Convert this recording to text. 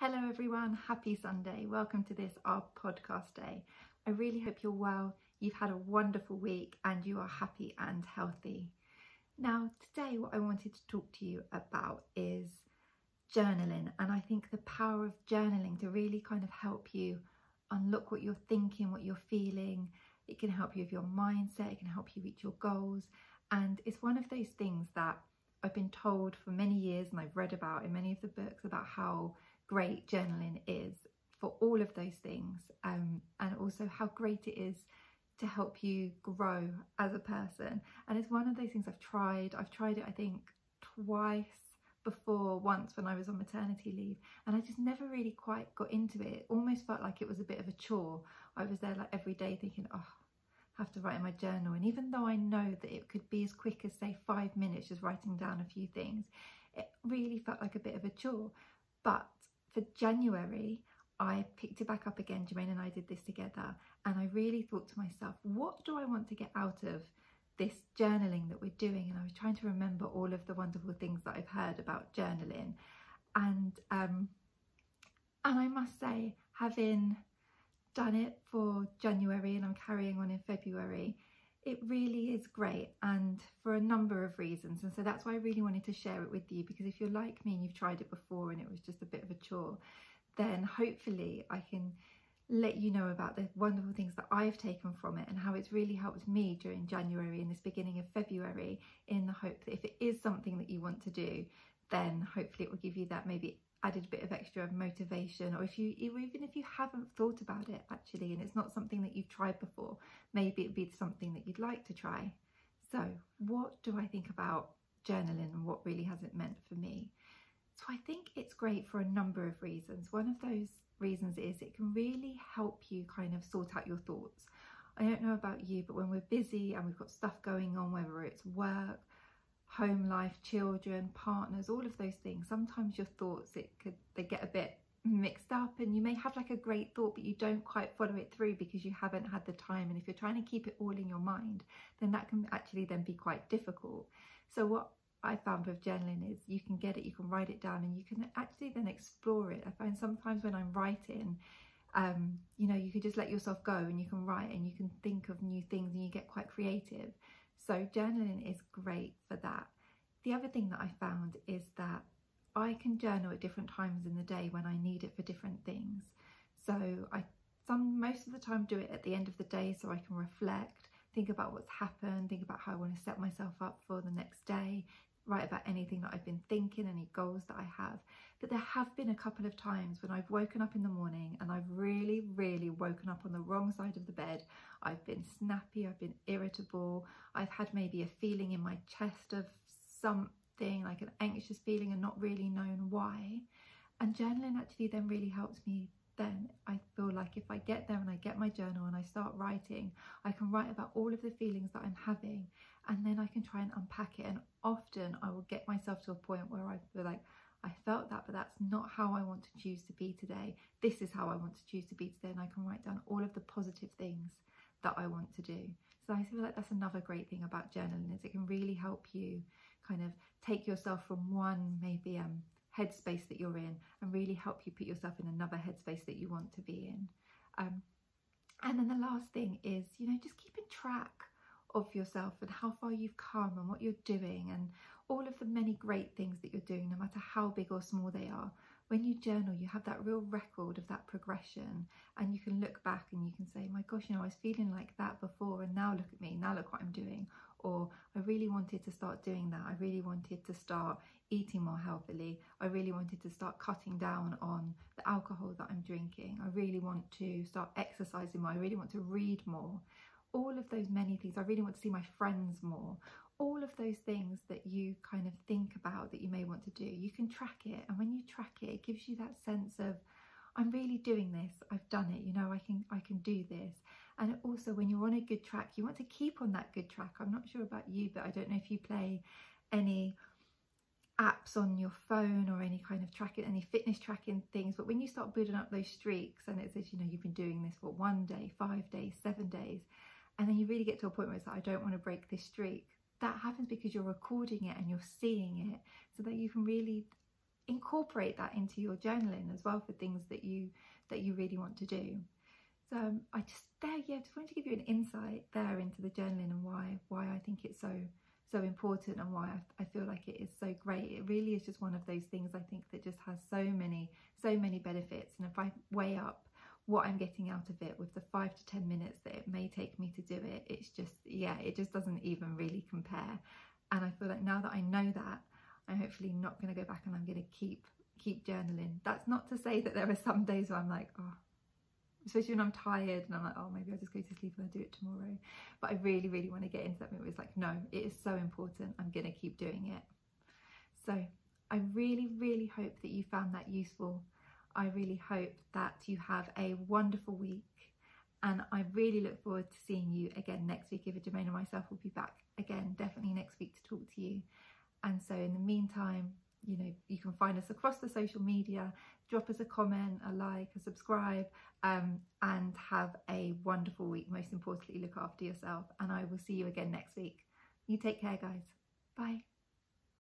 Hello everyone, happy Sunday. Welcome to this, our podcast day. I really hope you're well, you've had a wonderful week and you are happy and healthy. Now today what I wanted to talk to you about is journaling, and I think the power of journaling to really kind of help you unlock what you're thinking, what you're feeling. It can help you with your mindset, it can help you reach your goals, and it's one of those things that I've been told for many years and I've read about in many of the books about how great journaling is for all of those things, and also how great it is to help you grow as a person. And it's one of those things I've tried it I think twice before, once when I was on maternity leave, and I just never really quite got into it. It almost felt like it was a bit of a chore. I was there like every day thinking, oh, I have to write in my journal, and even though I know that it could be as quick as say 5 minutes just writing down a few things, it really felt like a bit of a chore. But for January, I picked it back up again. Jermaine and I did this together, and I really thought to myself, what do I want to get out of this journaling that we're doing? And I was trying to remember all of the wonderful things that I've heard about journaling, and I must say, having done it for January and I'm carrying on in February, it really is great, and for a number of reasons. And so that's why I really wanted to share it with you, because if you're like me and you've tried it before and it was just a bit of a chore, then hopefully I can let you know about the wonderful things that I've taken from it and how it's really helped me during January and this beginning of February, in the hope that if it is something that you want to do, then hopefully it will give you that maybe added bit of extra motivation. Or even if you haven't thought about it actually and it's not something that you've tried before, maybe it'd be something that you'd like to try. So what do I think about journaling and what really has it meant for me? So I think it's great for a number of reasons. One of those reasons is it can really help you kind of sort out your thoughts. I don't know about you, but when we're busy and we've got stuff going on, whether it's work, home life, children, partners, all of those things, sometimes your thoughts, they get a bit mixed up, and you may have like a great thought but you don't quite follow it through because you haven't had the time. And if you're trying to keep it all in your mind, then that can actually then be quite difficult. So what I found with journaling is you can get it, you can write it down, and you can actually then explore it. I find sometimes when I'm writing, you know, you can just let yourself go and you can write and you can think of new things and you get quite creative. So journaling is great for that. The other thing that I found is that I can journal at different times in the day when I need it for different things. So most of the time do it at the end of the day so I can reflect, think about what's happened, think about how I want to set myself up for the next day, write about anything that I've been thinking, any goals that I have. But there have been a couple of times when I've woken up in the morning and I've really woken up on the wrong side of the bed. I've been snappy, I've been irritable, I've had maybe a feeling in my chest of something, like an anxious feeling, and not really known why. And journaling actually then really helps me. Then I feel like if I get there and I get my journal and I start writing, I can write about all of the feelings that I'm having, and then I can try and unpack it. And often I will get myself to a point where I feel like, I felt that, but that's not how I want to choose to be today. This is how I want to choose to be today. And I can write down all of the positive things that I want to do. So I feel like that's another great thing about journaling, is it can really help you kind of take yourself from one maybe headspace that you're in and really help you put yourself in another headspace that you want to be in. And then the last thing is, you know, just keeping track of yourself and how far you've come and what you're doing and all of the many great things that you're doing, no matter how big or small they are. When you journal, you have that real record of that progression, and you can look back and you can say, my gosh, you know, I was feeling like that before, and now look at me, now look what I'm doing. Or I really wanted to start doing that. I really wanted to start eating more healthily. I really wanted to start cutting down on the alcohol that I'm drinking. I really want to start exercising more. I really want to read more. All of those many things. I really want to see my friends more. All of those things that you kind of think about that you may want to do, you can track it. And when you track it, it gives you that sense of, I'm really doing this, I've done it, you know, I can do this. And also when you're on a good track, you want to keep on that good track. I'm not sure about you, but I don't know if you play any apps on your phone or any kind of tracking, any fitness tracking things, but when you start building up those streaks and it says, you know, you've been doing this for 1 day, 5 days, 7 days, and then you really get to a point where it's like, I don't want to break this streak. That happens because you're recording it and you're seeing it, so that you can really incorporate that into your journaling as well for things that you really want to do. So I just wanted to give you an insight there into the journaling and why I think it's so important, and why I feel like it is so great. It really is just one of those things, I think, that just has so many benefits. And if I weigh up what I'm getting out of it with the 5 to 10 minutes that it may take me to do it, it's just, yeah, it just doesn't even really compare. And I feel like now that I know that, I'm hopefully not going to go back and I'm going to keep journaling. That's not to say that there are some days where I'm like, oh, especially when I'm tired and I'm like, oh, maybe I'll just go to sleep and I'll do it tomorrow. But I really want to get into that moment. It's like, no, it is so important. I'm going to keep doing it. So I really hope that you found that useful. I really hope that you have a wonderful week. And I really look forward to seeing you again next week. If Jermaine and myself will be back again, definitely next week to talk to you. And so in the meantime, you know, you can find us across the social media. Drop us a comment, a like, a subscribe, and have a wonderful week. Most importantly, look after yourself, and I will see you again next week. You take care, guys. Bye.